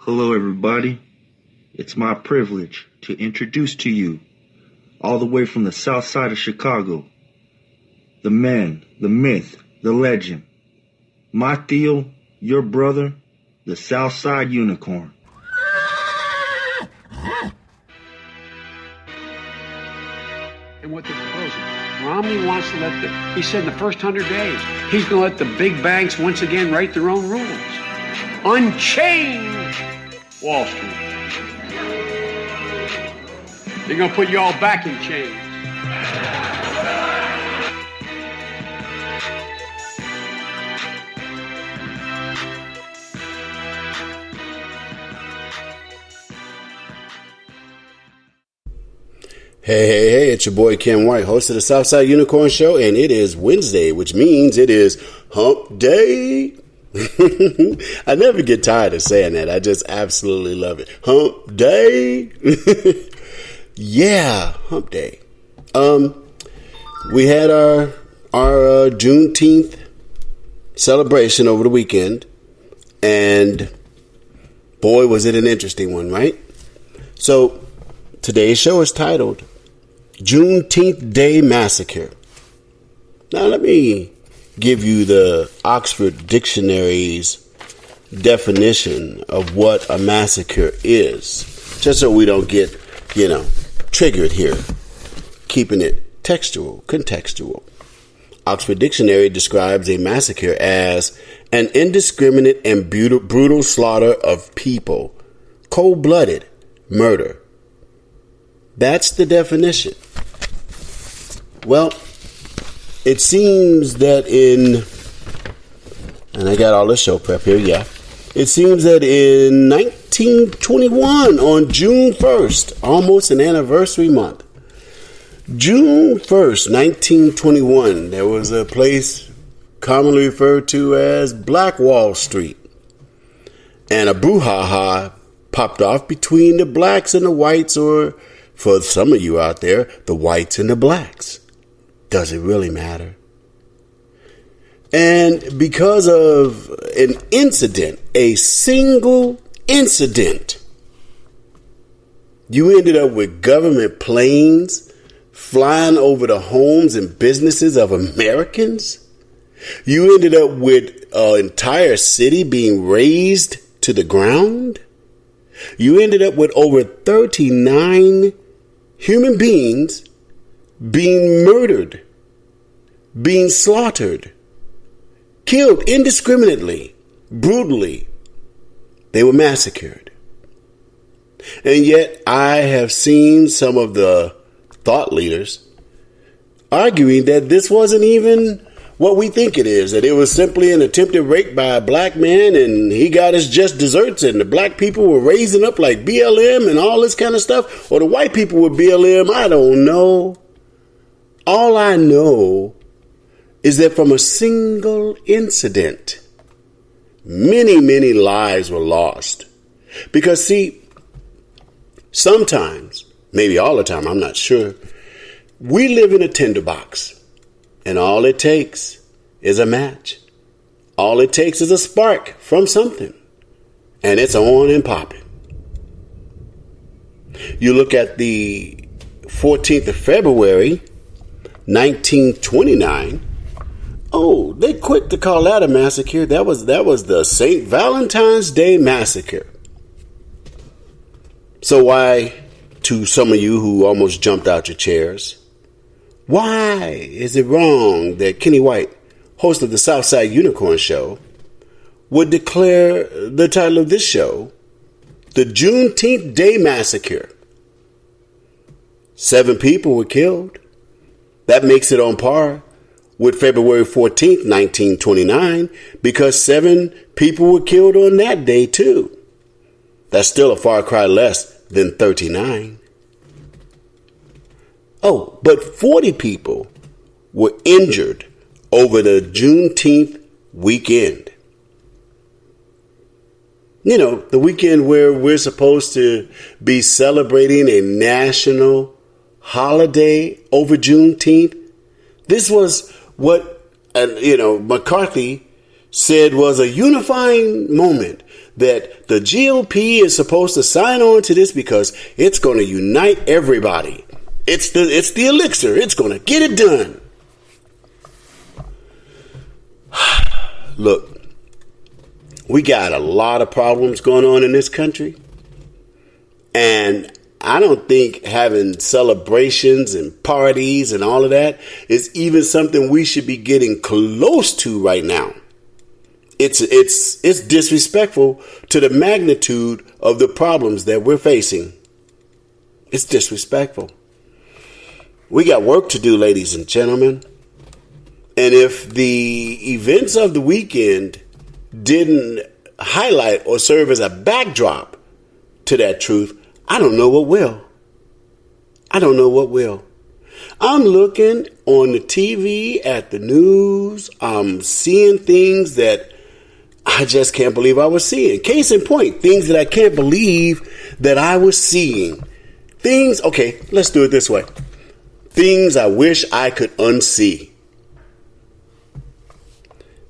Hello, everybody. It's my privilege to introduce to you, all the way from the south side of Chicago, the man, the myth, the legend, my Theo, your brother, the Southside Unicorn. And what they're proposing, Romney wants to he said in the first 100 days, he's going to let the big banks once again write their own rules. Unchain Wall Street. They're going to put you all back in chains. Hey, it's your boy Ken White, host of the Southside Unicorn Show, and it is Wednesday, which means it is Hump Day. I never get tired of saying that. I just absolutely love it. Hump Day. Yeah, Hump Day. We had our Juneteenth celebration over the weekend, and boy, was it an interesting one, right? So today's show is titled Juneteenth Day Massacre. Now let me give you the Oxford Dictionary's definition of what a massacre is, just so we don't get, triggered here. Keeping it contextual. Oxford Dictionary describes a massacre as an indiscriminate and brutal slaughter of people, cold-blooded murder. That's the definition. Well, it seems that and I got all the show prep here, yeah. It seems that in 1921, on June 1st, almost an anniversary month, June 1st, 1921, there was a place commonly referred to as Black Wall Street. And a brouhaha popped off between the blacks and the whites, or for some of you out there, the whites and the blacks. Does it really matter? And because of an incident, a single incident, you ended up with government planes flying over the homes and businesses of Americans. You ended up with an entire city being razed to the ground. You ended up with over 39 human beings being murdered, being slaughtered, killed indiscriminately, brutally. They were massacred. And yet I have seen some of the thought leaders arguing that this wasn't even what we think it is, that it was simply an attempted rape by a black man and he got his just desserts and the black people were raising up like BLM and all this kind of stuff, or the white people were BLM. I don't know. All I know is that from a single incident, many, many lives were lost. Because see, sometimes, maybe all the time, I'm not sure, we live in a tinderbox. And all it takes is a match. All it takes is a spark from something. And it's on and popping. You look at the 14th of February, 1929. Oh, they quick to call that a massacre. That was the St. Valentine's Day Massacre. So why, to some of you who almost jumped out your chairs, why is it wrong that Kenny White, host of the Southside Unicorn Show, would declare the title of this show, the Juneteenth Day Massacre? 7 people were killed. That makes it on par with February 14th, 1929, because 7 people were killed on that day too. That's still a far cry less than 39. Oh, but 40 people were injured over the Juneteenth weekend. You know, the weekend where we're supposed to be celebrating a national holiday over Juneteenth. This was what, McCarthy said was a unifying moment, that the GOP is supposed to sign on to this because it's going to unite everybody. It's the elixir. It's going to get it done. Look, we got a lot of problems going on in this country. And I don't think having celebrations and parties and all of that is even something we should be getting close to right now. It's disrespectful to the magnitude of the problems that we're facing. It's disrespectful. We got work to do, ladies and gentlemen. And if the events of the weekend didn't highlight or serve as a backdrop to that truth, I don't know what will. I don't know what will. I'm looking on the TV at the news. I'm seeing things that I just can't believe I was seeing. Case in point, things that I can't believe that I was seeing. Things, okay, let's do it this way. Things I wish I could unsee.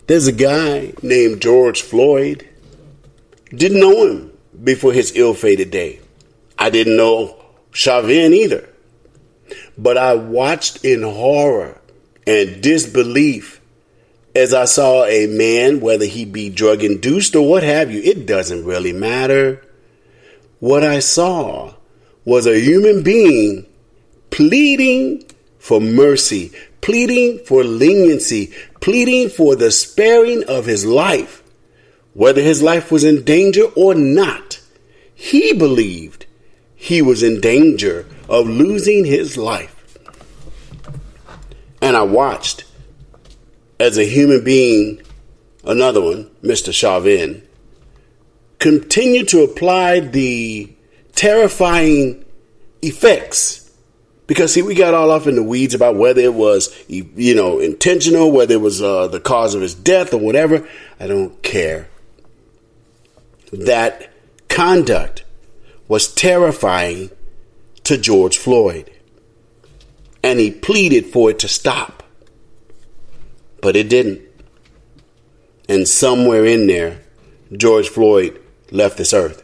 There's a guy named George Floyd. Didn't know him before his ill-fated day. I didn't know Chauvin either. But I watched in horror and disbelief as I saw a man, whether he be drug-induced or what have you, it doesn't really matter. What I saw was a human being pleading for mercy, pleading for leniency, pleading for the sparing of his life. Whether his life was in danger or not, he believed he was in danger of losing his life. And I watched as a human being, another one, Mr. Chauvin, continue to apply the terrifying effects. Because, see, we got all off in the weeds about whether it was, intentional, whether it was the cause of his death or whatever. I don't care. That conduct was terrifying to George Floyd. And he pleaded for it to stop. But it didn't. And somewhere in there, George Floyd left this earth.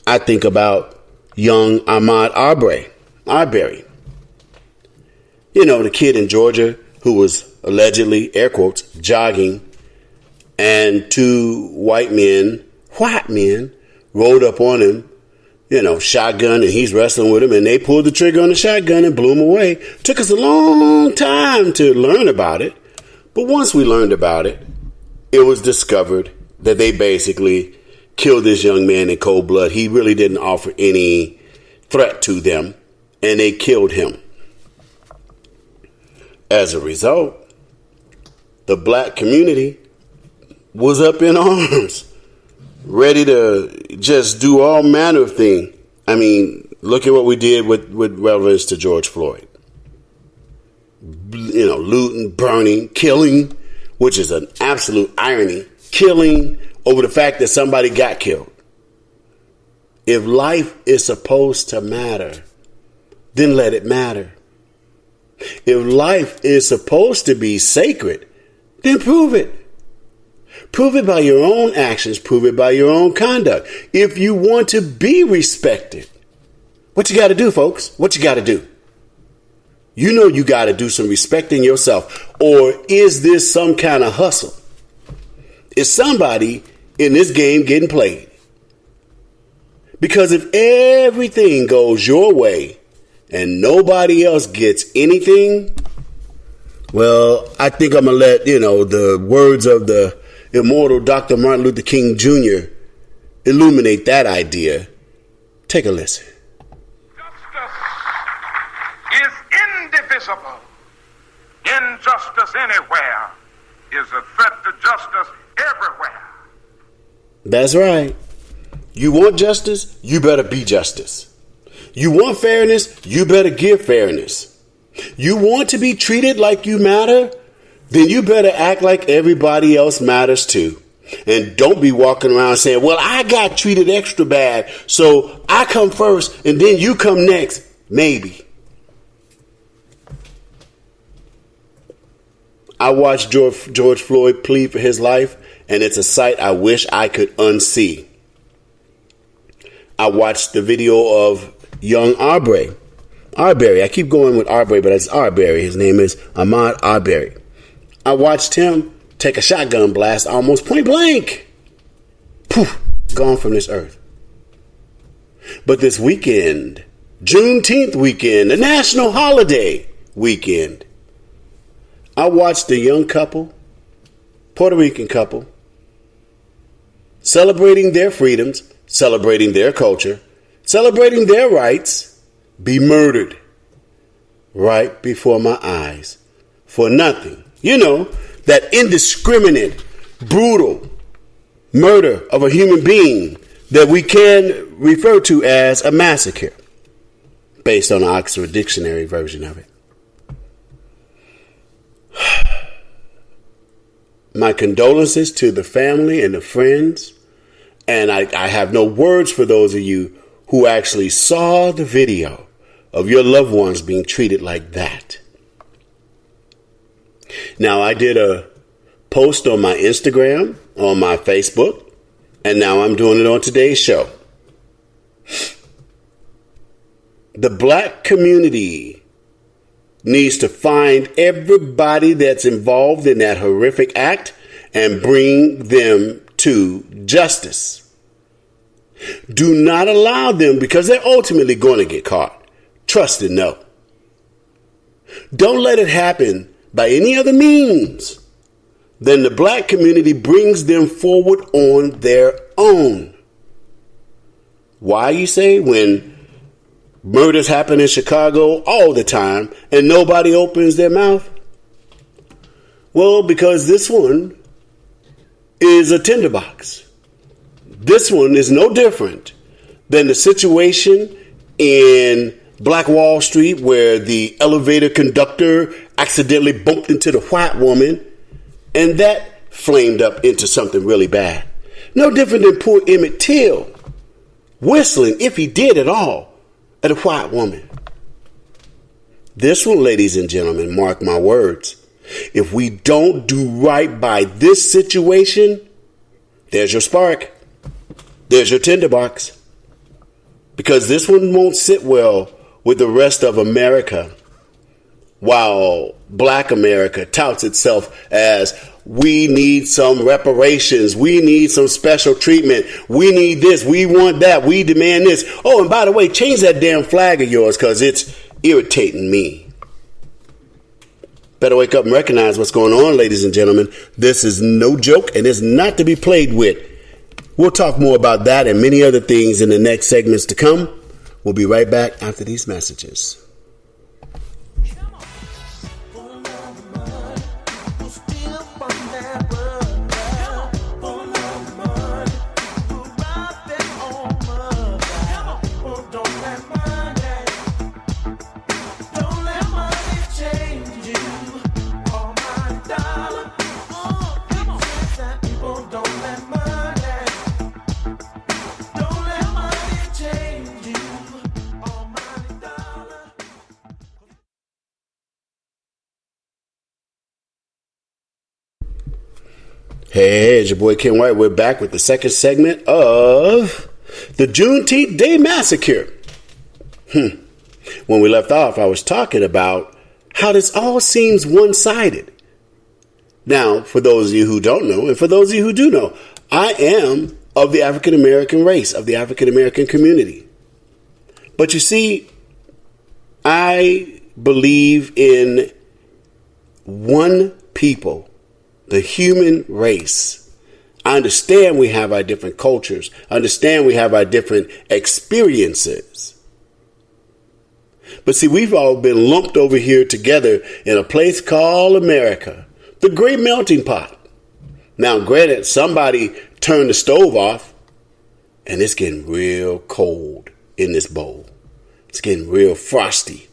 I think about young Ahmaud Arbery. You know, the kid in Georgia who was allegedly, air quotes, jogging, and two white men, rolled up on him, shotgun, and he's wrestling with him, and they pulled the trigger on the shotgun and blew him away. Took us a long time to learn about it, but once we learned about it, it was discovered that they basically killed this young man in cold blood. He really didn't offer any threat to them, and they killed him. As a result, the black community was up in arms, ready to just do all manner of things. I mean, look at what we did with reference to George Floyd. Looting, burning, killing, which is an absolute irony. Killing over the fact that somebody got killed. If life is supposed to matter, then let it matter. If life is supposed to be sacred, then prove it. Prove it by your own actions. Prove it by your own conduct. If you want to be respected, what you got to do, folks? What you got to do? You got to do some respecting yourself. Or is this some kind of hustle? Is somebody in this game getting played? Because if everything goes your way and nobody else gets anything, well, I think I'm going to let, the words of the immortal Dr. Martin Luther King Jr. illuminate that idea. Take a listen. Justice is indivisible. Injustice anywhere is a threat to justice everywhere. That's right. You want justice? You better be justice. You want fairness? You better give fairness. You want to be treated like you matter? Then you better act like everybody else matters too. And don't be walking around saying, well, I got treated extra bad, so I come first and then you come next. Maybe. I watched George Floyd plead for his life, and it's a sight I wish I could unsee. I watched the video of young Arbery. I keep going with Arbery, but it's Arbery. His name is Ahmaud Arbery. I watched him take a shotgun blast almost point blank. Poof, gone from this earth. But this weekend, Juneteenth weekend, the national holiday weekend, I watched a young couple, Puerto Rican couple, celebrating their freedoms, celebrating their culture, celebrating their rights, be murdered right before my eyes for nothing. You know, that indiscriminate, brutal murder of a human being that we can refer to as a massacre, based on the Oxford Dictionary version of it. My condolences to the family and the friends. And I have no words for those of you who actually saw the video of your loved ones being treated like that. Now, I did a post on my Instagram, on my Facebook, and now I'm doing it on today's show. The black community needs to find everybody that's involved in that horrific act and bring them to justice. Do not allow them, because they're ultimately going to get caught. Trust and know. Don't let it happen by any other means. Then the black community brings them forward on their own. Why, you say, when murders happen in Chicago all the time and nobody opens their mouth? Well, because this one is a tinderbox. This one is no different than the situation in Black Wall Street where the elevator conductor accidentally bumped into the white woman and that flamed up into something really bad. No different than poor Emmett Till whistling, if he did at all, at a white woman. This one, ladies and gentlemen, mark my words. If we don't do right by this situation, there's your spark. There's your tinderbox. Because this one won't sit well with the rest of America, while black America touts itself as, we need some reparations, we need some special treatment, we need this, we want that, we demand this. Oh, and by the way, change that damn flag of yours because it's irritating me. Better wake up and recognize what's going on, ladies and gentlemen. This is no joke and it's not to be played with. We'll talk more about that and many other things in the next segments to come. We'll be right back after these messages. Hey, it's your boy Ken White. We're back with the second segment of the Juneteenth Day Massacre. When we left off, I was talking about how this all seems one-sided. Now, for those of you who don't know, and for those of you who do know, I am of the African American race, of the African American community. But you see, I believe in one people, the human race. I understand we have our different cultures. I understand we have our different experiences. But see, we've all been lumped over here together in a place called America, the great melting pot. Now, granted, somebody turned the stove off and it's getting real cold in this bowl. It's getting real frosty.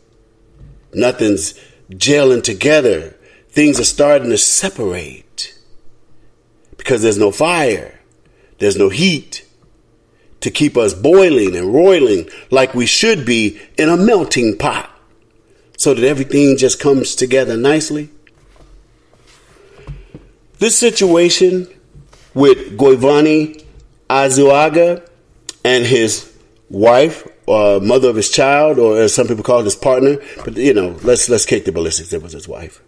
Nothing's gelling together. Things are starting to separate because there's no fire. There's no heat to keep us boiling and roiling like we should be in a melting pot so that everything just comes together nicely. This situation with Giovanni Azuaga and his wife, mother of his child, or as some people call it, his partner, but let's kick the ballistics. It was his wife.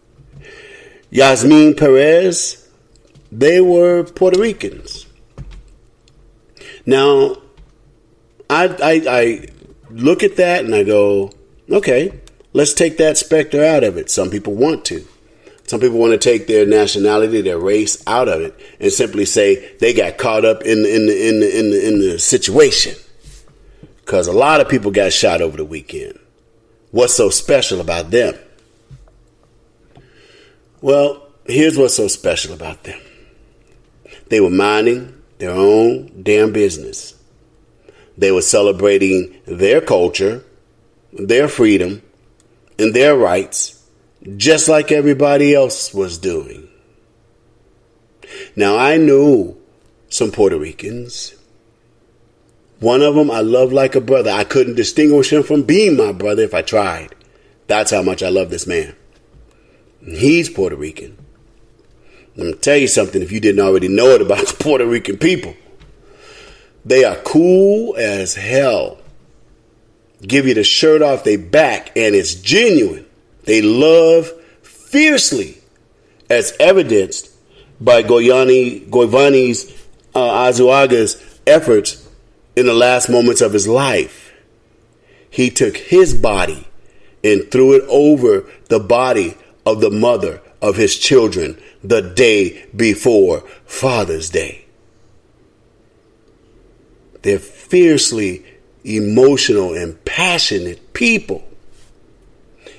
Yasmin Perez, they were Puerto Ricans. Now, I look at that and I go, okay, let's take that specter out of it. Some people want to. Some people want to take their nationality, their race out of it, and simply say they got caught up in the situation. Because a lot of people got shot over the weekend. What's so special about them? Well, here's what's so special about them. They were minding their own damn business. They were celebrating their culture, their freedom, and their rights, just like everybody else was doing. Now, I knew some Puerto Ricans. One of them I love like a brother. I couldn't distinguish him from being my brother if I tried. That's how much I love this man. He's Puerto Rican. I'm going to tell you something if you didn't already know it about the Puerto Rican people. They are cool as hell. Give you the shirt off their back and it's genuine. They love fiercely, as evidenced by Giovanni Azuaga's efforts in the last moments of his life. He took his body and threw it over the body of the mother of his children the day before Father's Day. They're fiercely emotional and passionate people.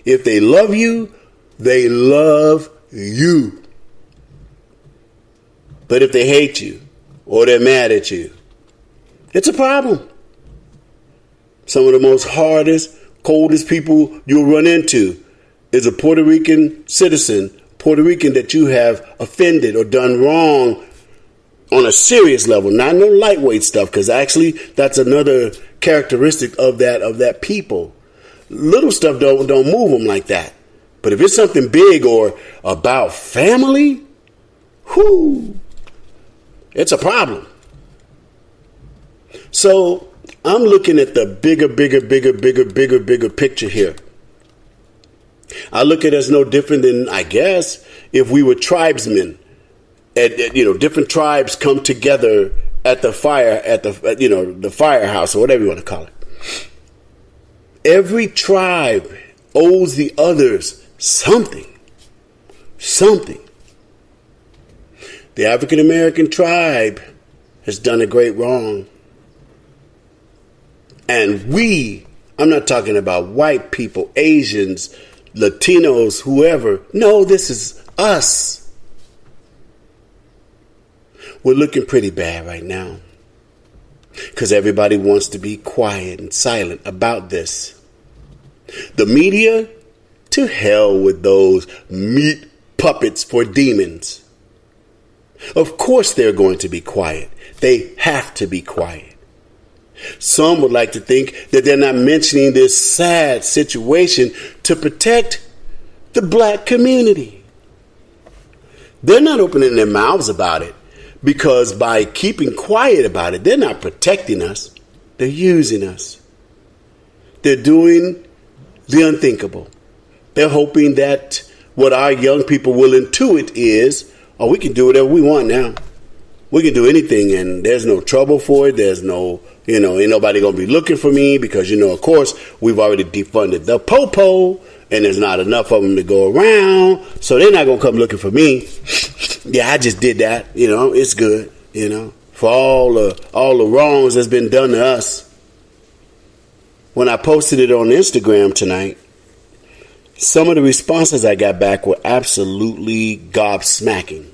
If they love you, they love you. But if they hate you or they're mad at you, it's a problem. Some of the most hardest, coldest people you'll run into is a Puerto Rican citizen, Puerto Rican that you have offended or done wrong on a serious level, not no lightweight stuff, because actually that's another characteristic of that people. Little stuff don't move them like that. But if it's something big or about family, it's a problem. So I'm looking at the bigger picture here. I look at it as no different than, I guess, if we were tribesmen. Different tribes come together at the the firehouse or whatever you want to call it. Every tribe owes the others something. The African American tribe has done a great wrong. And I'm not talking about white people, Asians, Latinos, whoever. No, this is us. We're looking pretty bad right now because everybody wants to be quiet and silent about this. The media, to hell with those meat puppets for demons. Of course they're going to be quiet. They have to be quiet. Some would like to think that they're not mentioning this sad situation to protect the black community. They're not opening their mouths about it. Because by keeping quiet about it, they're not protecting us. They're using us. They're doing the unthinkable. They're hoping that what our young people will intuit is, we can do whatever we want now. We can do anything and there's no trouble for it. There's no, ain't nobody going to be looking for me because, of course, we've already defunded the popo and there's not enough of them to go around. So they're not going to come looking for me. Yeah, I just did that. It's good, for all the wrongs that's been done to us. When I posted it on Instagram tonight, some of the responses I got back were absolutely gobsmacking.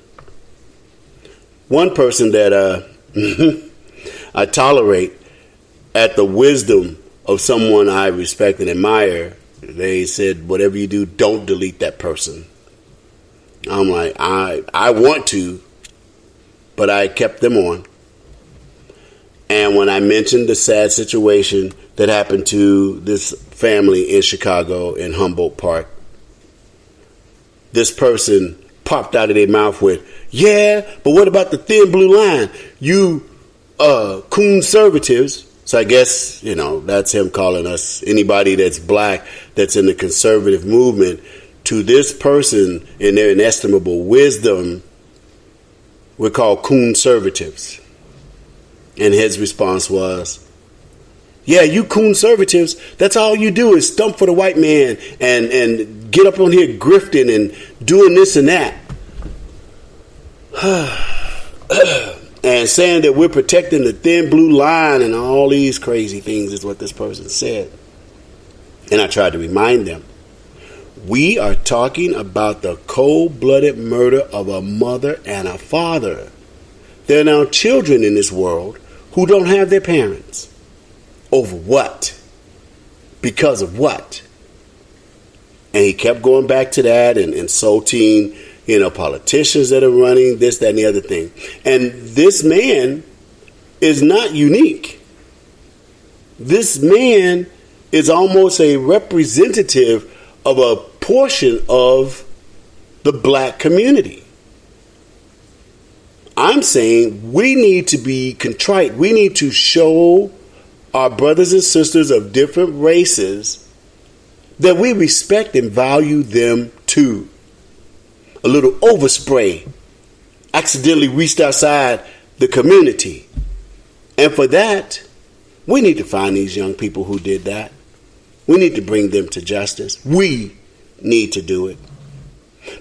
One person that I tolerate at the wisdom of someone I respect and admire, they said, whatever you do, don't delete that person. I'm like, I want to, but I kept them on. And when I mentioned the sad situation that happened to this family in Chicago in Humboldt Park, this person popped out of their mouth with, yeah, but what about the thin blue line? You conservatives. So I guess, that's him calling us, anybody that's black, that's in the conservative movement, to this person in their inestimable wisdom, we're called conservatives. And his response was, yeah, you conservatives, that's all you do is stump for the white man and get up on here grifting and doing this and that. And saying that we're protecting the thin blue line and all these crazy things is what this person said. And I tried to remind them, we are talking about the cold-blooded murder of a mother and a father. There are now children in this world who don't have their parents. Over what? Because of what? And he kept going back to that and insulting politicians that are running this, that, and the other thing. And this man is not unique. This man is almost a representative of a portion of the black community. I'm saying we need to be contrite. We need to show our brothers and sisters of different races that we respect and value them too. A little overspray accidentally reached outside the community. And for that, we need to find these young people who did that. We need to bring them to justice. We need to do it.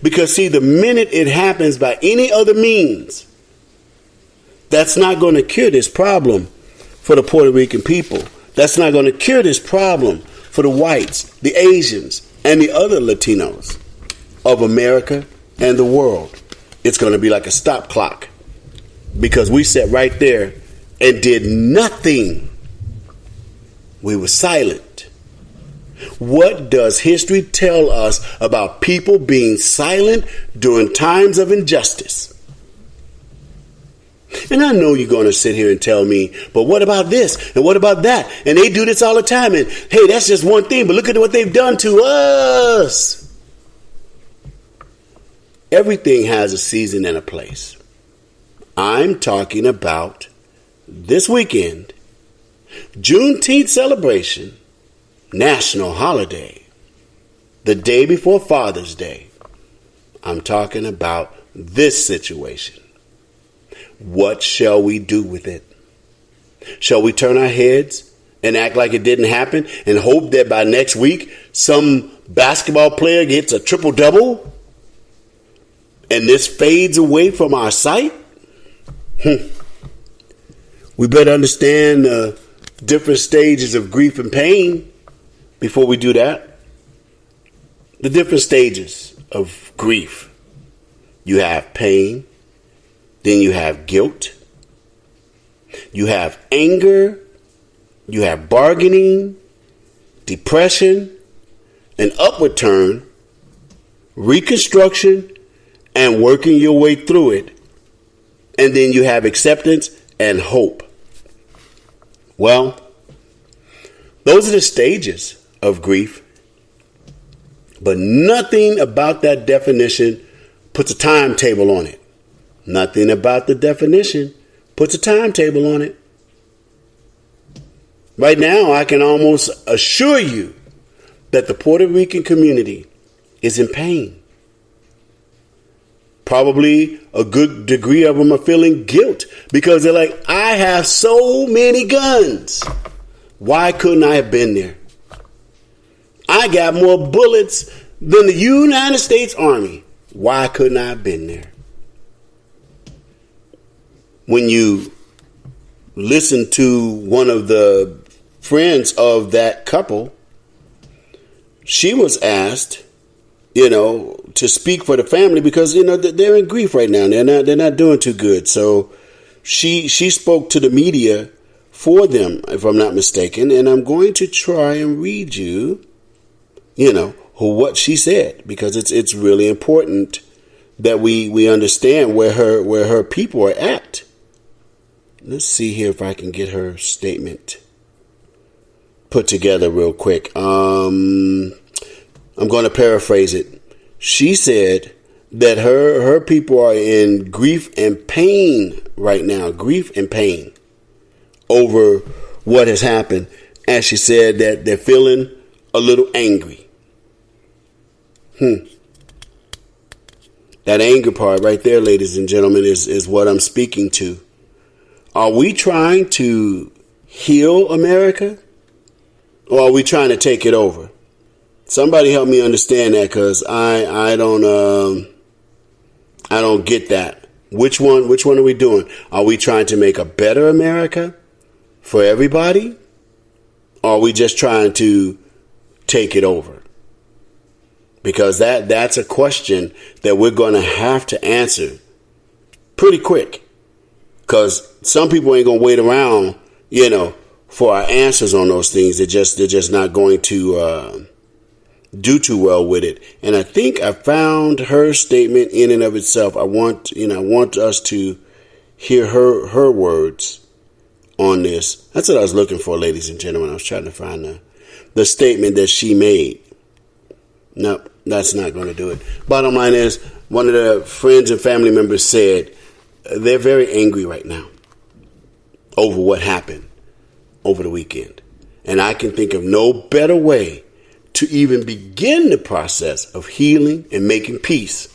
Because, see, the minute it happens by any other means, that's not going to cure this problem for the Puerto Rican people. That's not going to cure this problem for the whites, the Asians, and the other Latinos of America and the world. It's going to be like a stop clock because we sat right there and did nothing. We were silent. What does history tell us about people being silent during times of injustice? And I know you're going to sit here and tell me, but what about this? And what about that? And they do this all the time. And hey, that's just one thing, but look at what they've done to us. Everything has a season and a place. I'm talking about this weekend, Juneteenth celebration, national holiday, the day before Father's Day. I'm talking about this situation. What shall we do with it? Shall we turn our heads and act like it didn't happen and hope that by next week some basketball player gets a triple-double and this fades away from our sight? We better understand the different stages of grief and pain before we do that. The different stages of grief. You have pain. Then you have guilt. You have anger. You have bargaining, depression, an upward turn, reconstruction, and working your way through it. And then you have acceptance and hope. Well, those are the stages of grief. But nothing about that definition puts a timetable on it. Nothing about the definition puts a timetable on it. Right now, I can almost assure you that the Puerto Rican community is in pain. Probably a good degree of them are feeling guilt because they're like, I have so many guns. Why couldn't I have been there? I got more bullets than the United States Army. Why couldn't I have been there? When you listen to one of the friends of that couple, she was asked, to speak for the family because, they're in grief right now. They're not doing too good. So she spoke to the media for them, if I'm not mistaken. And I'm going to try and read you, what she said, because it's really important that we understand where her people are at. Let's see here if I can get her statement put together real quick. I'm going to paraphrase it. She said that her people are in grief and pain right now. Grief and pain over what has happened. And she said that they're feeling a little angry. That anger part right there, ladies and gentlemen, is what I'm speaking to. Are we trying to heal America? Or are we trying to take it over? Somebody help me understand that, because I don't get that. Which one are we doing? Are we trying to make a better America for everybody? Or are we just trying to take it over? Because that's a question that we're going to have to answer pretty quick. Because some people ain't going to wait around, for our answers on those things. They're just not going to do too well with it. And I think I found her statement in and of itself. I want us to hear her words on this. That's what I was looking for, ladies and gentlemen. I was trying to find the statement that she made. No, that's not going to do it. Bottom line is, one of the friends and family members said they're very angry right now over what happened over the weekend. And I can think of no better way to even begin the process of healing and making peace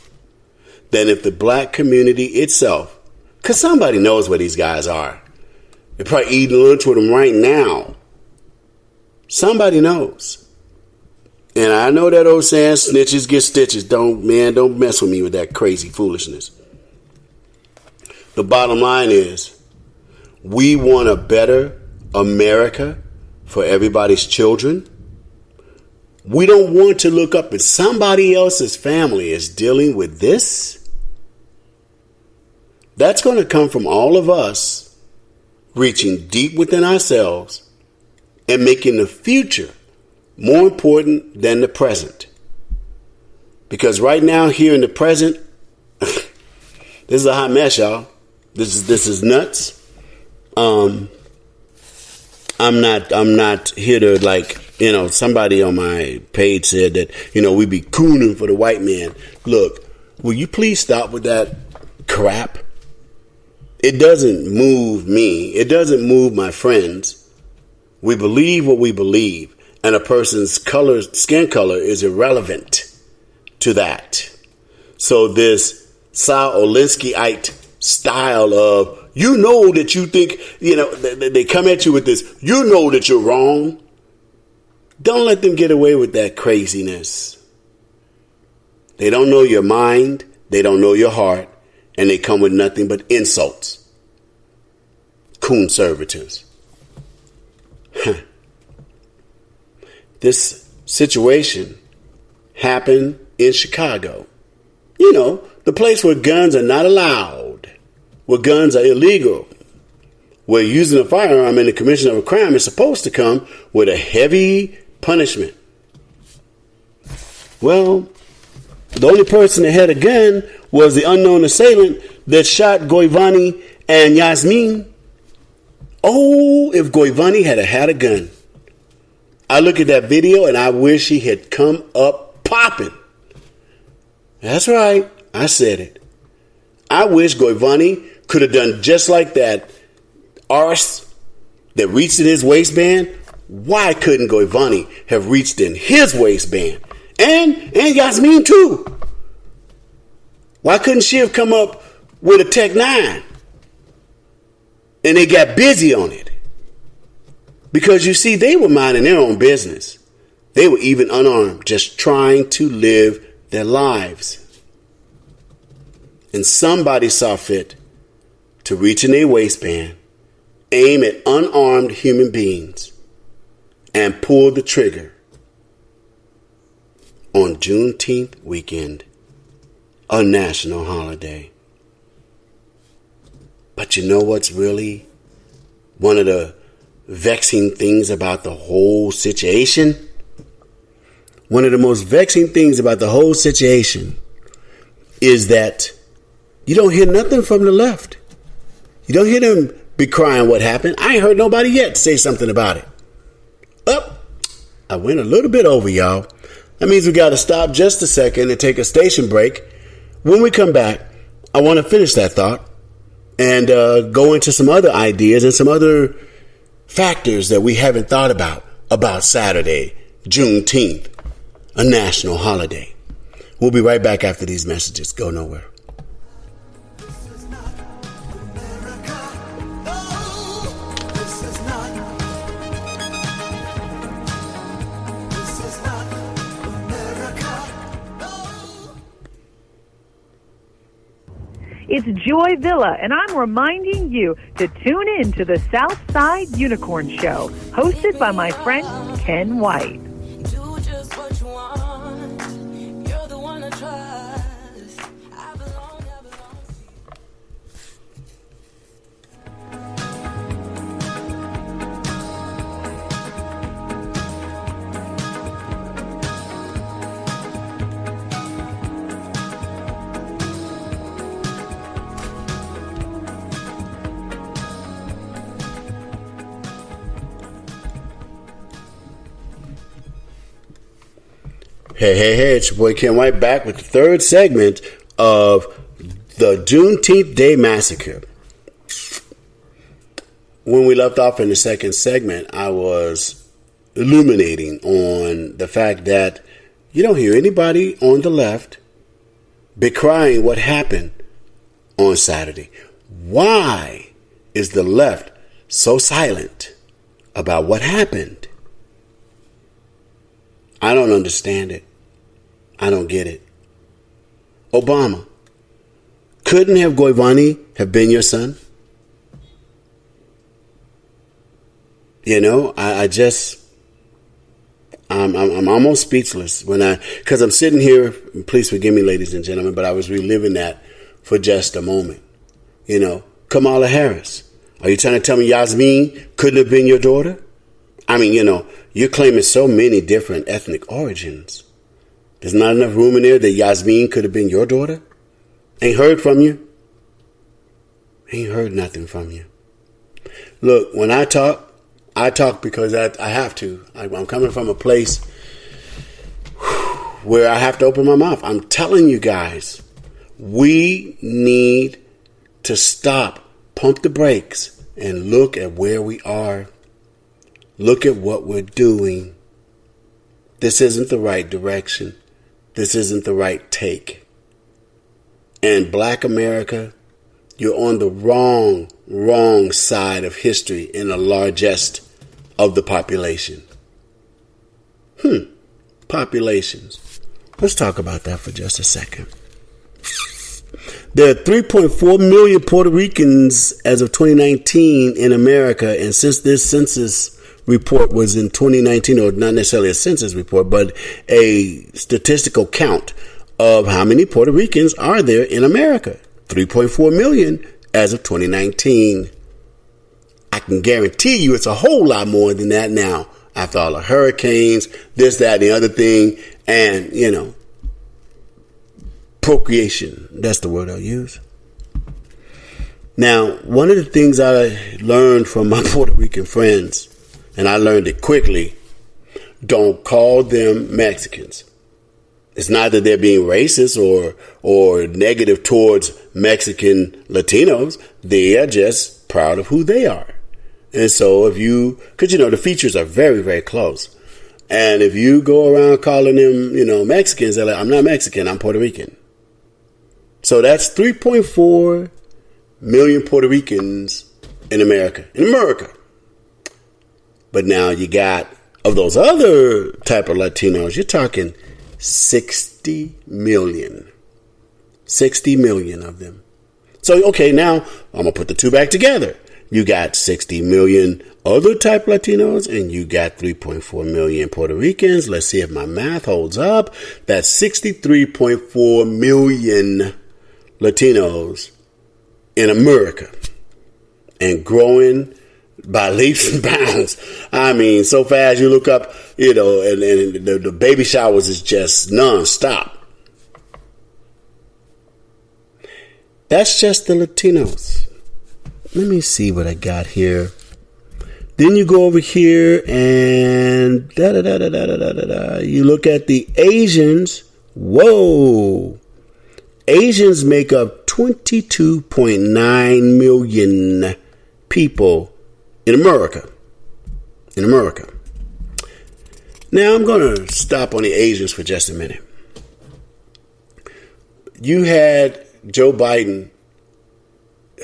than if the black community itself, because somebody knows where these guys are. They're probably eating lunch with them right now. Somebody knows. And I know that old saying, snitches get stitches. Don't mess with me with that crazy foolishness. The bottom line is, we want a better America for everybody's children. We don't want to look up at somebody else's family is dealing with this. That's going to come from all of us reaching deep within ourselves and making the future more important than the present. Because right now, here in the present, this is a hot mess, y'all. This is nuts. I'm not here to somebody on my page said that, we be cooning for the white man. Look, will you please stop with that crap? It doesn't move me. It doesn't move my friends. We believe what we believe. And a person's skin color is irrelevant to that. So this Saul Alinsky-ite style of, that you think, they come at you with this, that you're wrong. Don't let them get away with that craziness. They don't know your mind. They don't know your heart. And they come with nothing but insults. Conservatives. This situation happened in Chicago. The place where guns are not allowed, where guns are illegal, where using a firearm in the commission of a crime is supposed to come with a heavy punishment. Well, the only person that had a gun was the unknown assailant that shot Goivani and Yasmin. Oh, if Goivani had a gun. I look at that video and I wish he had come up popping. That's right. I said it. I wish Goivani could have done just like that arse that reached in his waistband. Why couldn't Goivani have reached in his waistband? And Yasmin too. Why couldn't she have come up with a Tech 9? And they got busy on it. Because you see, they were minding their own business. They were even unarmed, just trying to live their lives. And somebody saw fit to reach in their waistband, aim at unarmed human beings, and pull the trigger on Juneteenth weekend, a national holiday. But you know what's really one of the vexing things about the whole situation? One of the most vexing things about the whole situation is that you don't hear nothing from the left. You don't hear them be crying what happened. I ain't heard nobody yet say something about it. I went a little bit over, y'all. That means we got to stop just a second and take a station break. When we come back, I want to finish that thought and go into some other ideas and some other factors that we haven't thought about Saturday, Juneteenth, a national holiday. We'll be right back after these messages. Go nowhere. It's Joy Villa, and I'm reminding you to tune in to the Southside Unicorn Show, hosted by my friend Ken White. Do just what you want. You're the one I trust. I belong to you. Hey, it's your boy Ken White back with the third segment of the Juneteenth Day Massacre. When we left off in the second segment, I was illuminating on the fact that you don't hear anybody on the left decrying what happened on Saturday. Why is the left so silent about what happened? I don't understand it. I don't get it. Obama, couldn't have Giovanni have been your son? You know, I'm almost speechless because I'm sitting here. Please forgive me, ladies and gentlemen, but I was reliving that for just a moment. You know, Kamala Harris, are you trying to tell me Yasmin couldn't have been your daughter? I mean, you know, you're claiming so many different ethnic origins. There's not enough room in there that Yasmin could have been your daughter? Ain't heard from you? Ain't heard nothing from you. Look, when I talk because I have to. I'm coming from a place where I have to open my mouth. I'm telling you guys, we need to stop, pump the brakes, and look at where we are. Look at what we're doing. This isn't the right direction. This isn't the right take. And Black America, you're on the wrong side of history in the largest of the population. Populations. Let's talk about that for just a second. There are 3.4 million Puerto Ricans as of 2019 in America, and since this census report was in 2019, or not necessarily a census report, but a statistical count of how many Puerto Ricans are there in America. 3.4 million as of 2019. I can guarantee you it's a whole lot more than that now after all the hurricanes, this, that, and the other thing, and, you know, procreation. That's the word I'll use. Now, one of the things I learned from my Puerto Rican friends, and I learned it quickly, don't call them Mexicans. It's not that they're being racist or negative towards Mexican Latinos. They are just proud of who they are. And so because you know, the features are very, very close. And if you go around calling them, you know, Mexicans, they're like, I'm not Mexican, I'm Puerto Rican. So that's 3.4 million Puerto Ricans in America. But now you got, of those other type of Latinos, you're talking 60 million. 60 million of them. So, okay, now I'm going to put the two back together. You got 60 million other type Latinos, and you got 3.4 million Puerto Ricans. Let's see if my math holds up. That's 63.4 million Latinos in America. And growing by leaps and bounds. I mean, so fast you look up, you know, and the baby showers is just nonstop. That's just the Latinos. Let me see what I got here. Then you go over here and you look at the Asians. Whoa. Asians make up 22.9 million people in America. Now, I'm going to stop on the Asians for just a minute. You had Joe Biden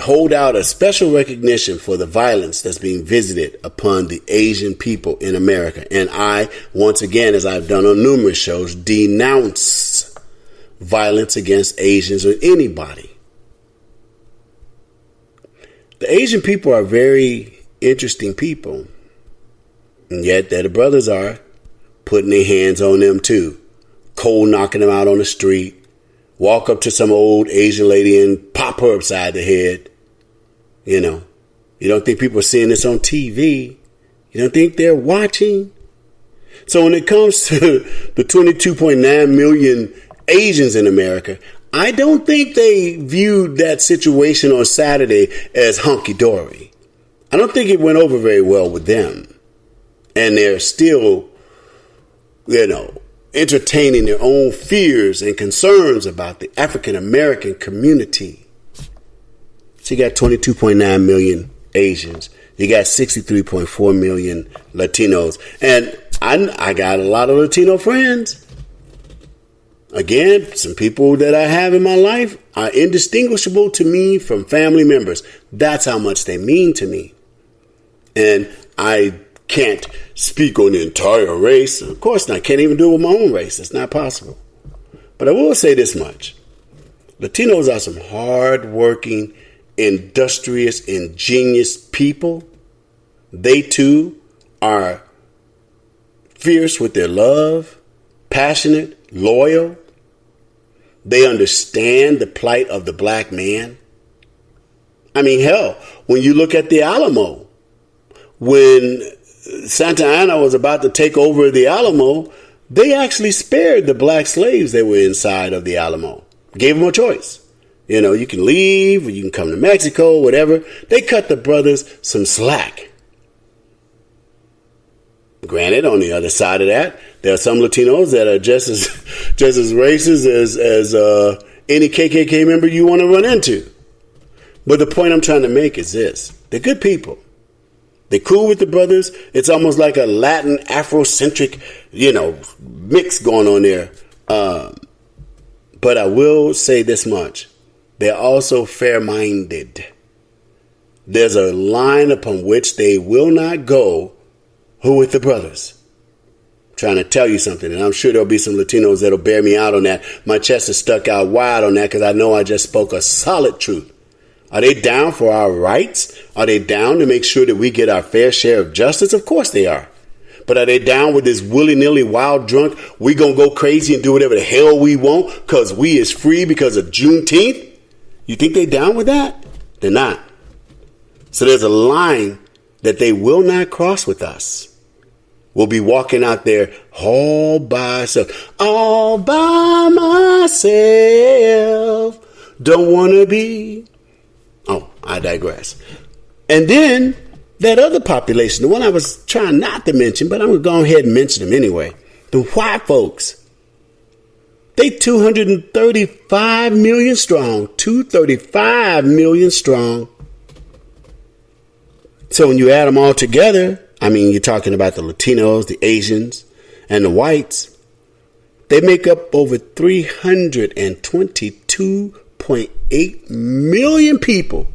hold out a special recognition for the violence that's being visited upon the Asian people in America. And I, once again, as I've done on numerous shows, denounce violence against Asians or anybody. The Asian people are very interesting people. And yet there the brothers are putting their hands on them too. Cold knocking them out on the street. Walk up to some old Asian lady and pop her upside the head. You know, you don't think people are seeing this on TV? You don't think they're watching? So when it comes to the 22.9 million Asians in America, I don't think they viewed that situation on Saturday as hunky-dory. I don't think it went over very well with them. And they're still, entertaining their own fears and concerns about the African American community. So you got 22.9 million Asians. You got 63.4 million Latinos. And I got a lot of Latino friends. Again, some people that I have in my life are indistinguishable to me from family members. That's how much they mean to me. And I can't speak on the entire race. Of course not. I can't even do it with my own race. It's not possible. But I will say this much. Latinos are some hard-working, industrious, ingenious people. They, too, are fierce with their love, passionate, loyal. They understand the plight of the black man. I mean, hell, when you look at the Alamo, when Santa Anna was about to take over the Alamo, they actually spared the black slaves that were inside of the Alamo. Gave them a choice. You can leave, or you can come to Mexico, whatever. They cut the brothers some slack. Granted, on the other side of that, there are some Latinos that are just as racist as any KKK member you want to run into. But the point I'm trying to make is this. They're good people. They're cool with the brothers. It's almost like a Latin Afrocentric, mix going on there. But I will say this much. They're also fair-minded. There's a line upon which they will not go with the brothers. I'm trying to tell you something, and I'm sure there'll be some Latinos that'll bear me out on that. My chest is stuck out wide on that because I know I just spoke a solid truth. Are they down for our rights? Are they down to make sure that we get our fair share of justice? Of course they are. But are they down with this willy-nilly wild drunk, we gonna go crazy and do whatever the hell we want because we is free because of Juneteenth? You think they down with that? They're not. So there's a line that they will not cross with us. We'll be walking out there all by ourselves. All by myself. Don't wanna be. Oh, I digress. And then that other population, the one I was trying not to mention, but I'm going to go ahead and mention them anyway. The white folks. They 235 million strong. 235 million strong. So when you add them all together, you're talking about the Latinos, the Asians, and the whites. They make up over 322.8 million people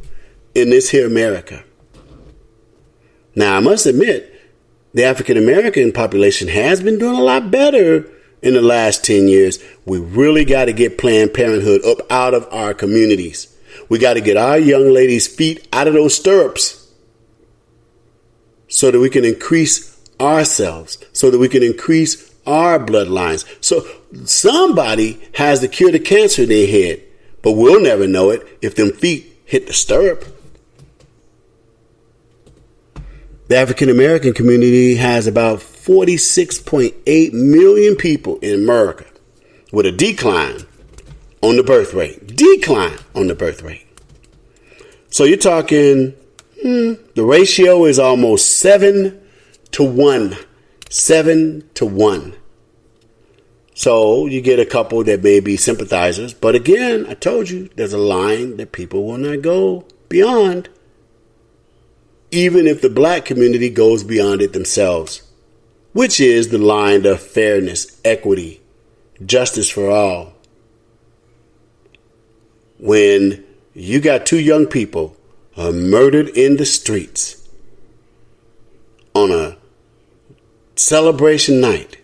in this here America. Now, I must admit, the African American population has been doing a lot better in the last 10 years. We really got to get Planned Parenthood up out of our communities. We got to get our young ladies' feet out of those stirrups so that we can increase ourselves, so that we can increase our bloodlines. So somebody has the cure to cancer in their head, but we'll never know it if them feet hit the stirrup. The African American community has about 46.8 million people in America with a decline on the birth rate. So you're talking, the ratio is almost 7 to 1. 7 to 1. So you get a couple that may be sympathizers. But again, I told you, there's a line that people will not go beyond, even if the black community goes beyond it themselves, which is the line of fairness, equity, justice for all. When you got two young people murdered in the streets on a celebration night,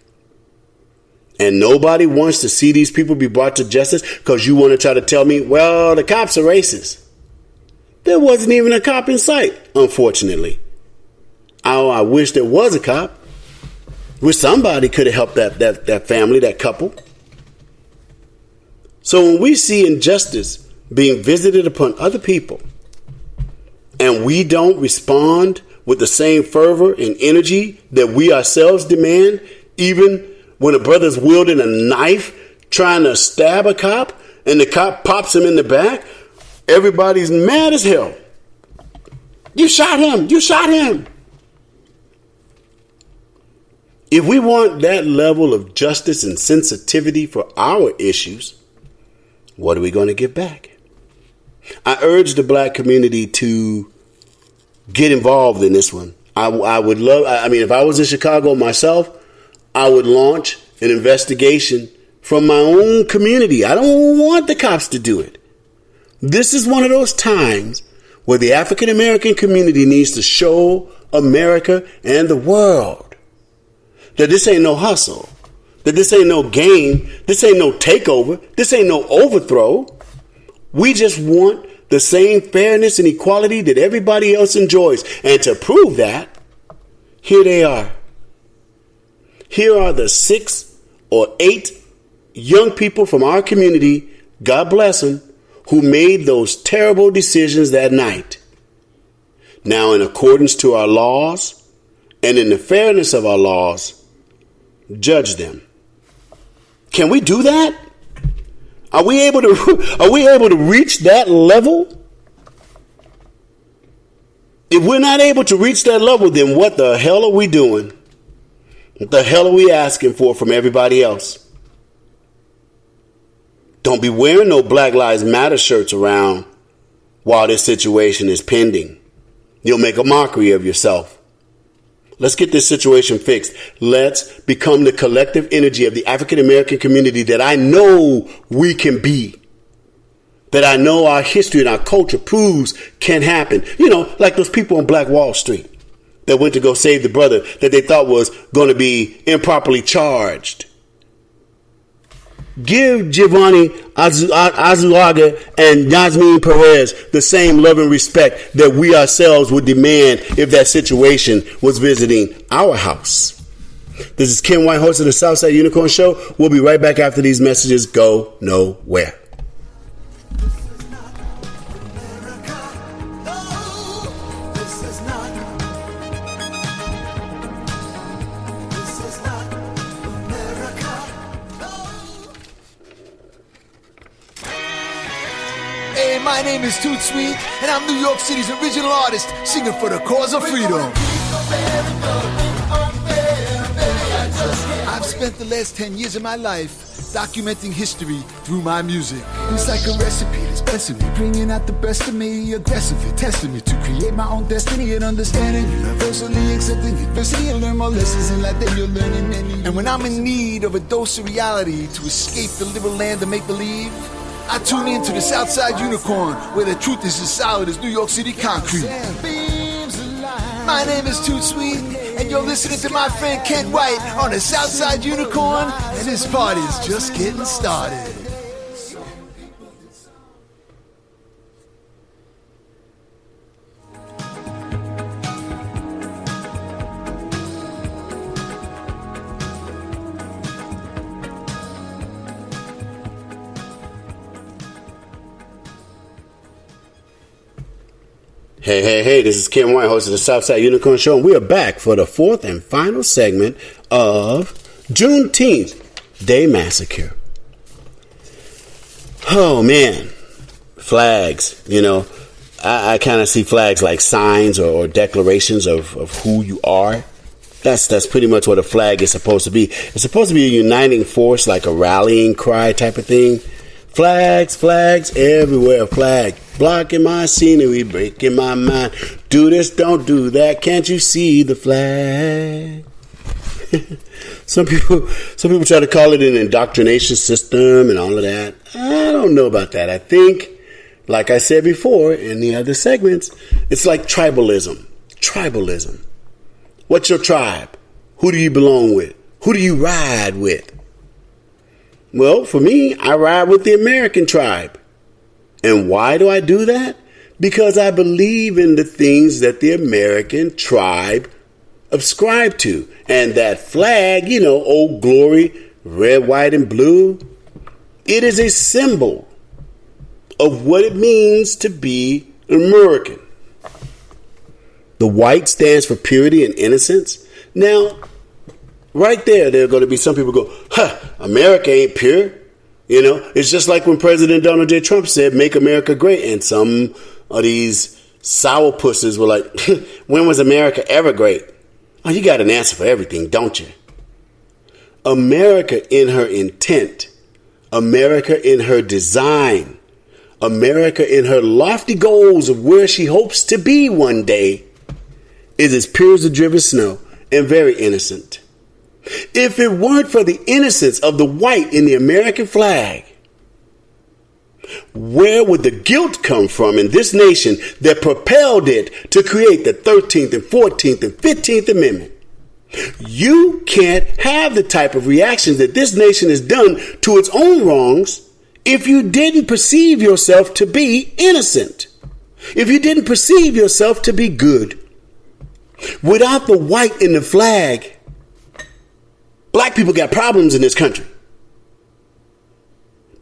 and nobody wants to see these people be brought to justice because you want to try to tell me, well, the cops are racist. There wasn't even a cop in sight, unfortunately. I wish there was a cop. Wish somebody could have helped that family, that couple. So when we see injustice being visited upon other people, and we don't respond with the same fervor and energy that we ourselves demand, even when a brother's wielding a knife trying to stab a cop and the cop pops him in the back, everybody's mad as hell. You shot him. You shot him. If we want that level of justice and sensitivity for our issues, what are we going to give back? I urge the black community to get involved in this one. I would love, if I was in Chicago myself, I would launch an investigation from my own community. I don't want the cops to do it. This is one of those times where the African American community needs to show America and the world that this ain't no hustle, that this ain't no game, this ain't no takeover, this ain't no overthrow. We just want the same fairness and equality that everybody else enjoys. And to prove that, here they are. Here are the 6 or 8 young people from our community, God bless them, who made those terrible decisions that night. Now, in accordance to our laws and in the fairness of our laws, judge them. Can we do that? Are we able to reach that level? If we're not able to reach that level, then what the hell are we doing? What the hell are we asking for from everybody else? Don't be wearing no Black Lives Matter shirts around while this situation is pending. You'll make a mockery of yourself. Let's get this situation fixed. Let's become the collective energy of the African American community that I know we can be. That I know our history and our culture proves can happen. You know, like those people on Black Wall Street that went to go save the brother that they thought was going to be improperly charged. Give Giovanni Azuaga and Yasmin Perez the same love and respect that we ourselves would demand if that situation was visiting our house. This is Ken White, host of the Southside Unicorn Show. We'll be right back after these messages. Go nowhere. My name is Toot Sweet, and I'm New York City's original artist, singing for the cause of freedom. I've spent the last 10 years of my life documenting history through my music. It's like a recipe that's blessing me, bringing out the best of me, aggressively testing me to create my own destiny and understanding, universally accepting adversity and learn more lessons in life than you're learning any. And when I'm in need of a dose of reality to escape the liberal land of make-believe, I tune in to the Southside Unicorn, where the truth is as solid as New York City concrete. My name is Toot Sweet, and you're listening to my friend Ken White on the Southside Unicorn, and this party is just getting started. Hey, this is Ken White, host of the Southside Unicorn Show, and we are back for the 4th and final segment of Juneteenth Day Massacre. Oh, man. Flags, you know. I kind of see flags like signs or declarations of who you are. That's pretty much what a flag is supposed to be. It's supposed to be a uniting force, like a rallying cry type of thing. Flags, flags, everywhere, flag. Blocking my scenery, breaking my mind. Do this, don't do that. Can't you see the flag? Some people try to call it an indoctrination system and all of that. I don't know about that. I think, like I said before in the other segments, it's like tribalism. Tribalism. What's your tribe? Who do you belong with? Who do you ride with? Well, for me, I ride with the American tribe. And why do I do that? Because I believe in the things that the American tribe ascribe to. And that flag, Old Glory, red, white, and blue, it is a symbol of what it means to be American. The white stands for purity and innocence. Now, right there are going to be some people go, America ain't pure. It's just like when President Donald J. Trump said, make America great. And some of these sourpusses were like, when was America ever great? Oh, you got an answer for everything, don't you? America in her intent, America in her design, America in her lofty goals of where she hopes to be one day is as pure as the driven snow and very innocent. If it weren't for the innocence of the white in the American flag, where would the guilt come from in this nation that propelled it to create the 13th and 14th and 15th Amendment? You can't have the type of reactions that this nation has done to its own wrongs if you didn't perceive yourself to be innocent, if you didn't perceive yourself to be good. Without the white in the flag, black people got problems in this country.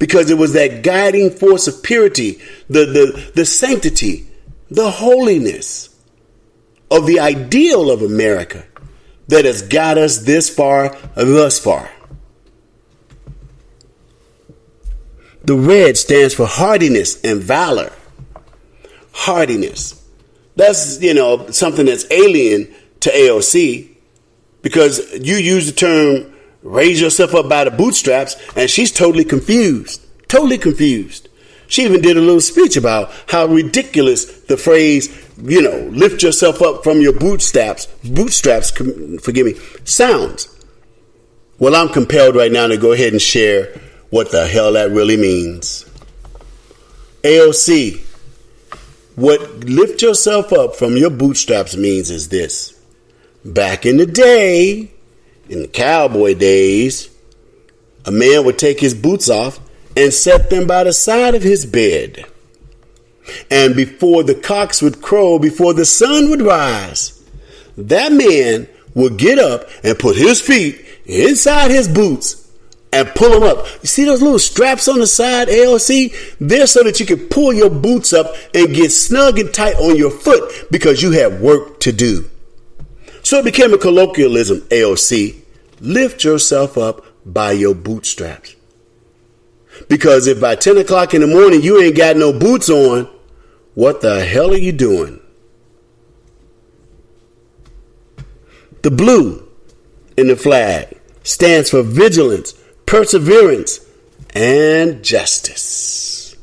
Because it was that guiding force of purity, the sanctity, the holiness of the ideal of America that has got us this far, thus far. The red stands for hardiness and valor. Hardiness. That's, something that's alien to AOC, because you use the term raise yourself up by the bootstraps, and she's totally confused. Totally confused. She even did a little speech about how ridiculous the phrase, lift yourself up from your bootstraps, sounds. Well, I'm compelled right now to go ahead and share what the hell that really means. AOC, what lift yourself up from your bootstraps means is this. Back in the day, in the cowboy days, a man would take his boots off and set them by the side of his bed. And before the cocks would crow, before the sun would rise, that man would get up and put his feet inside his boots and pull them up. You see those little straps on the side, AOC? They're so that you can pull your boots up and get snug and tight on your foot because you have work to do. So it became a colloquialism, AOC. Lift yourself up by your bootstraps. Because if by 10 o'clock in the morning you ain't got no boots on, what the hell are you doing? The blue in the flag stands for vigilance, perseverance, and justice.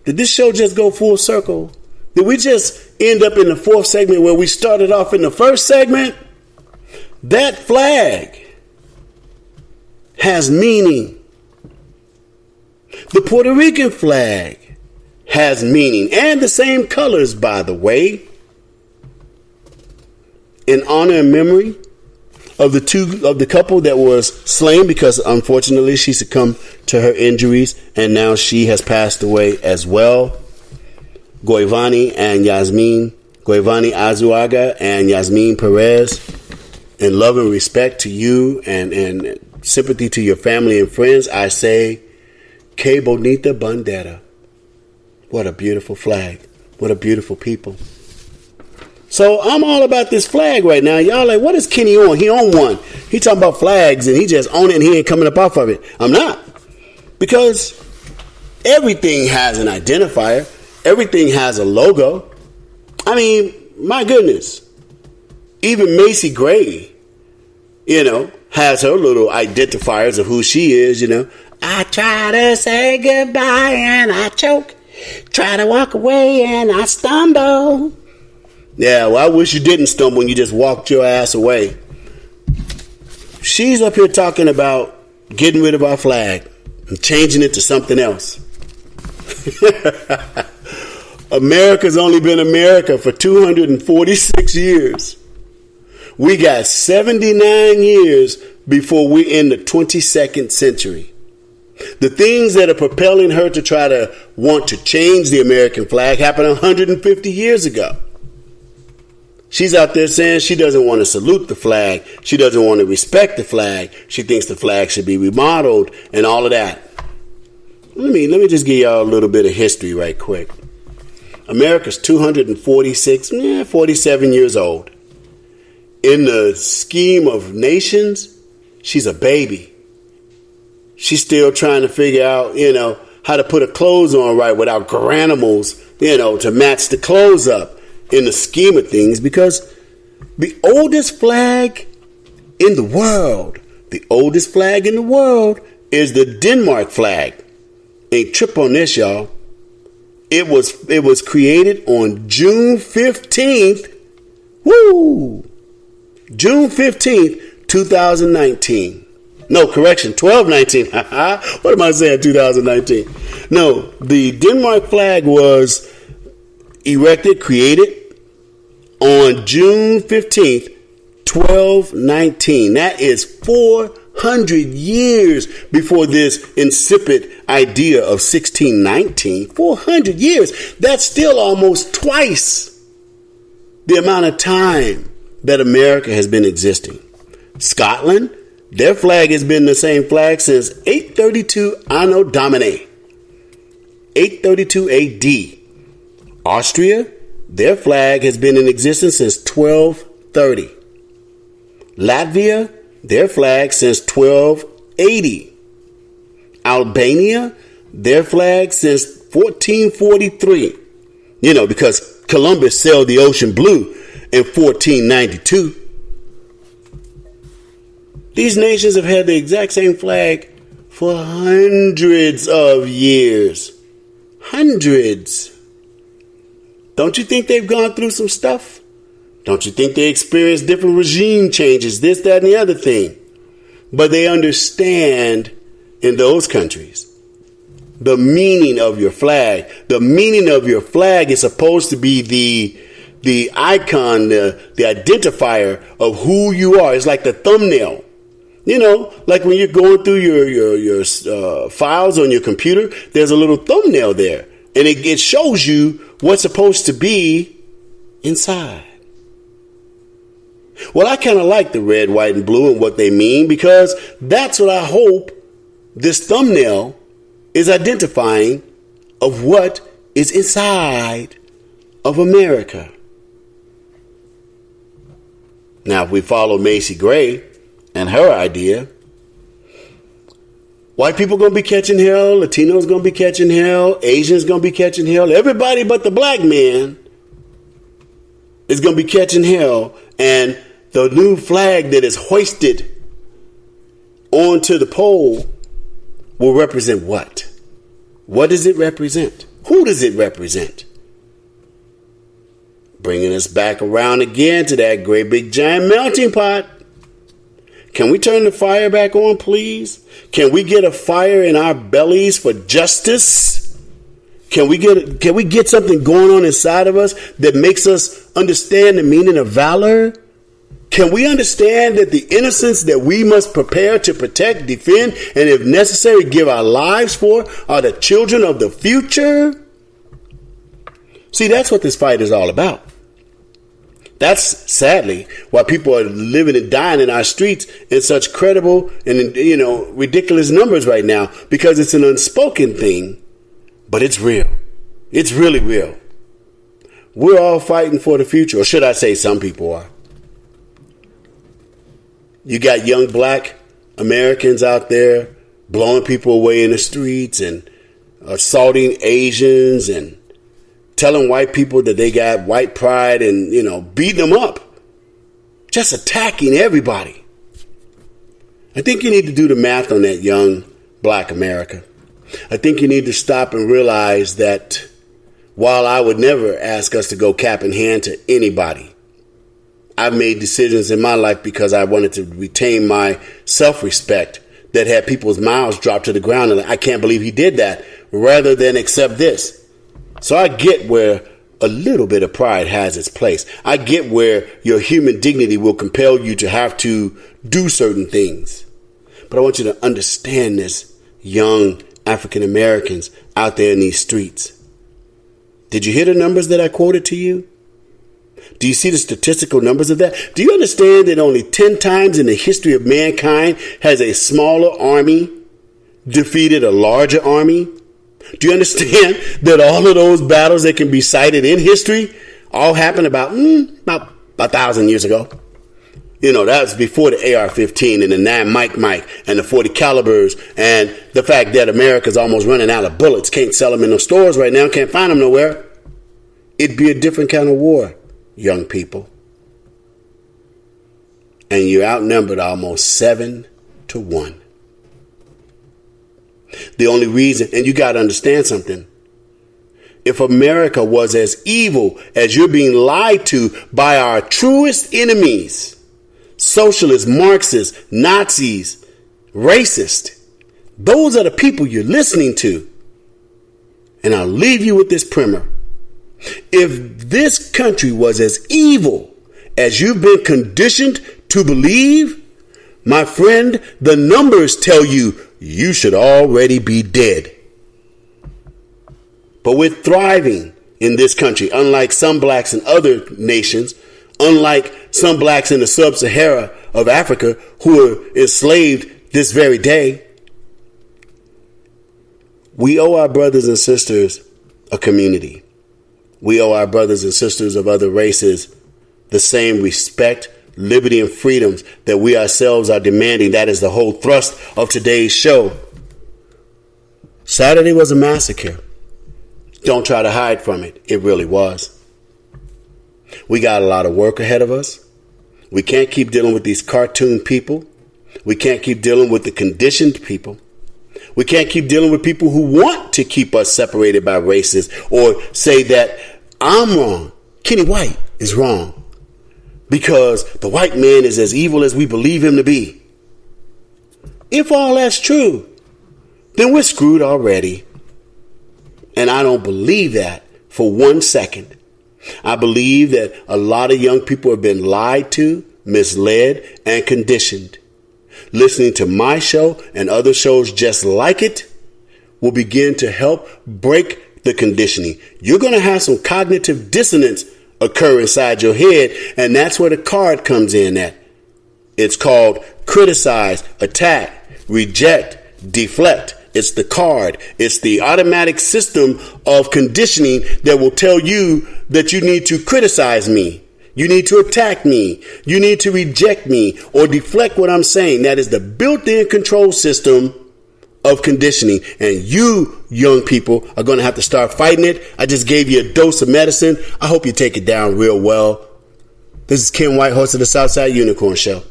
Did this show just go full circle? Did we just end up in the fourth segment where we started off in the first segment? That flag has meaning. The Puerto Rican flag has meaning, and the same colors, by the way. In honor and memory of the couple that was slain, because unfortunately she succumbed to her injuries and now she has passed away as well. Goivani Azuaga and Yasmin Perez, in love and respect to you and sympathy to your family and friends, I say, Que Bonita Bandera. What a beautiful flag. What a beautiful people. So I'm all about this flag right now. Y'all like, what is Kenny on? He on one. He talking about flags and he just on it and he ain't coming up off of it. I'm not. Because everything has an identifier. Everything has a logo. I mean, my goodness. Even Macy Gray, has her little identifiers of who she is, I try to say goodbye and I choke. Try to walk away and I stumble. Yeah, well, I wish you didn't stumble and you just walked your ass away. She's up here talking about getting rid of our flag and changing it to something else. America's only been America for 246 years. We got 79 years before we're in the 22nd century. The things that are propelling her to try to want to change the American flag happened 150 years ago. She's out there saying she doesn't want to salute the flag. She doesn't want to respect the flag. She thinks the flag should be remodeled and all of that. Let me just give y'all a little bit of history right quick. America's 47 years old. In the scheme of nations, she's a baby. She's still trying to figure out, how to put her clothes on right without granimals, to match the clothes up in the scheme of things, because the oldest flag in the world is the Denmark flag. Ain't trip on this, y'all. It was created on June 15th. Woo! June 15th, 2019. No, correction, 1219. What am I saying, 2019? No, the Denmark flag was created on June 15th, 1219. That is 400 years before this insipid idea of 1619. 400 years. That's still almost twice the amount of time that America has been existing. Scotland, their flag has been the same flag since 832 Anno Domini, 832 AD. Austria, their flag has been in existence since 1230. Latvia, their flag since 1280. Albania, their flag since 1443. Because Columbus sailed the ocean blue in 1492. These nations have had the exact same flag for hundreds of years. Hundreds. Don't you think they've gone through some stuff? Don't you think they experienced different regime changes, this, that, and the other thing? But they understand in those countries the meaning of your flag. The meaning of your flag is supposed to be the icon, the identifier of who you are. It's like the thumbnail. Like when you're going through your files on your computer, there's a little thumbnail there. And it shows you what's supposed to be inside. Well, I kind of like the red, white, and blue and what they mean, because that's what I hope this thumbnail is identifying of what is inside of America. Now, if we follow Macy Gray and her idea, white people going to be catching hell, Latinos going to be catching hell, Asians going to be catching hell, everybody but the black man is going to be catching hell, and the new flag that is hoisted onto the pole will represent what? What does it represent? Who does it represent? Bringing us back around again to that great big giant melting pot. Can we turn the fire back on, please? Can we get a fire in our bellies for justice? Can we get something going on inside of us that makes us understand the meaning of valor? Can we understand that the innocents that we must prepare to protect, defend, and if necessary, give our lives for are the children of the future? See, that's what this fight is all about. That's sadly why people are living and dying in our streets in such credible and, ridiculous numbers right now, because it's an unspoken thing, but it's real. It's really real. We're all fighting for the future, or should I say some people are. You got young black Americans out there blowing people away in the streets and assaulting Asians and telling white people that they got white pride and, beating them up. just attacking everybody. I think you need to do the math on that, young black America. I think you need to stop and realize that while I would never ask us to go cap in hand to anybody, I've made decisions in my life because I wanted to retain my self-respect that had people's mouths drop to the ground. And I can't believe he did that rather than accept this. So I get where a little bit of pride has its place. I get where your human dignity will compel you to have to do certain things. But I want you to understand this, young African Americans out there in these streets. Did you hear the numbers that I quoted to you? Do you see the statistical numbers of that? Do you understand that only 10 times in the history of mankind has a smaller army defeated a larger army? Do you understand that all of those battles that can be cited in history all happened about 1,000 years ago? You know, that was before the AR-15 and the 9 Mike and the 40 calibers and the fact that America's almost running out of bullets. Can't sell them in the stores right now. Can't find them nowhere. It'd be a different kind of war, young people. And you're outnumbered almost 7-1. The only reason, and you got to understand something. If America was as evil as you're being lied to by our truest enemies, socialists, Marxists, Nazis, racists, those are the people you're listening to. And I'll leave you with this primer. If this country was as evil as you've been conditioned to believe, my friend, the numbers tell you you should already be dead. But we're thriving in this country, unlike some blacks in other nations, unlike some blacks in the sub-Sahara of Africa who are enslaved this very day. We owe our brothers and sisters a community. We owe our brothers and sisters of other races the same respect, liberty, and freedoms that we ourselves are demanding. That is the whole thrust of today's show. Saturday was a massacre. Don't try to hide from it. It really was. We got a lot of work ahead of us. We can't keep dealing with these cartoon people. We can't keep dealing with the conditioned people. We can't keep dealing with people who want to keep us separated by races or say that I'm wrong. Kenny White is wrong because the white man is as evil as we believe him to be. If all that's true, then we're screwed already. And I don't believe that for 1 second. I believe that a lot of young people have been lied to, misled, and conditioned. Listening to my show and other shows just like it will begin to help break the conditioning. You're going to have some cognitive dissonance occur inside your head, and that's where the card comes in at. It's called criticize, attack, reject, deflect. It's the card. It's the automatic system of conditioning that will tell you that you need to criticize me. You need to attack me. You need to reject me or deflect what I'm saying. That is the built-in control system of conditioning. And you, young people, are going to have to start fighting it. I just gave you a dose of medicine. I hope you take it down real well. This is Ken White, host of the Southside Unicorn Show.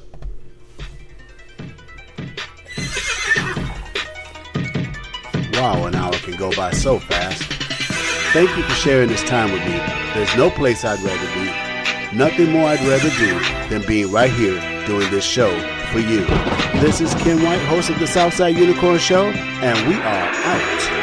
Wow, an hour can go by so fast. Thank you for sharing this time with me. There's no place I'd rather be. Nothing more I'd rather do than being right here doing this show for you. This is Ken White, host of the Southside Unicorn Show, and we are out.